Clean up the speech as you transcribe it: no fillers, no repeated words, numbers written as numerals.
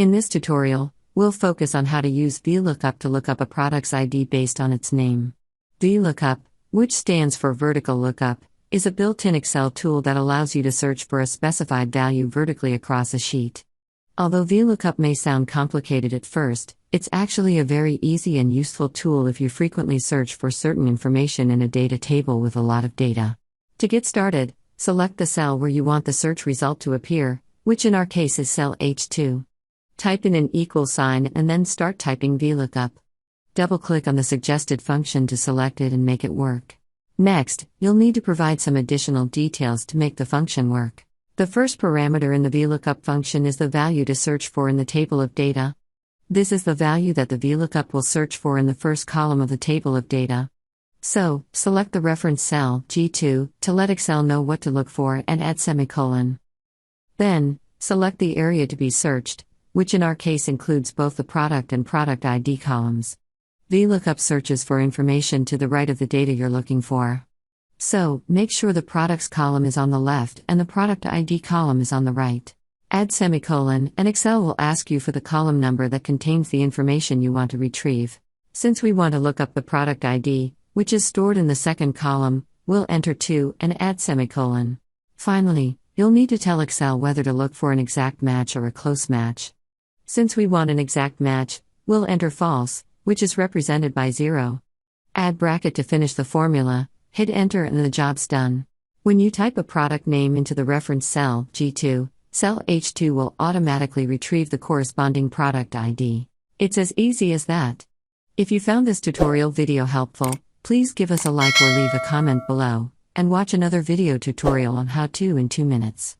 In this tutorial, we'll focus on how to use VLOOKUP to look up a product's ID based on its name. VLOOKUP, which stands for Vertical Lookup, is a built-in Excel tool that allows you to search for a specified value vertically across a sheet. Although VLOOKUP may sound complicated at first, it's actually a very easy and useful tool if you frequently search for certain information in a data table with a lot of data. To get started, select the cell where you want the search result to appear, which in our case is cell H2. Type in an equal sign and then start typing VLOOKUP. Double-click on the suggested function to select it and make it work. Next, you'll need to provide some additional details to make the function work. The first parameter in the VLOOKUP function is the value to search for in the table of data. This is the value that the VLOOKUP will search for in the first column of the table of data. So, select the reference cell, G2, to let Excel know what to look for and add semicolon. Then, select the area to be searched, which in our case includes both the product and product ID columns. VLOOKUP searches for information to the right of the data you're looking for. So, make sure the products column is on the left and the product ID column is on the right. Add semicolon, and Excel will ask you for the column number that contains the information you want to retrieve. Since we want to look up the product ID, which is stored in the second column, we'll enter 2 and add semicolon. Finally, you'll need to tell Excel whether to look for an exact match or a close match. Since we want an exact match, we'll enter false, which is represented by 0. Add bracket to finish the formula, hit enter and the job's done. When you type a product name into the reference cell, G2, cell H2 will automatically retrieve the corresponding product ID. It's as easy as that. If you found this tutorial video helpful, please give us a like or leave a comment below, and watch another video tutorial on how to in 2 minutes.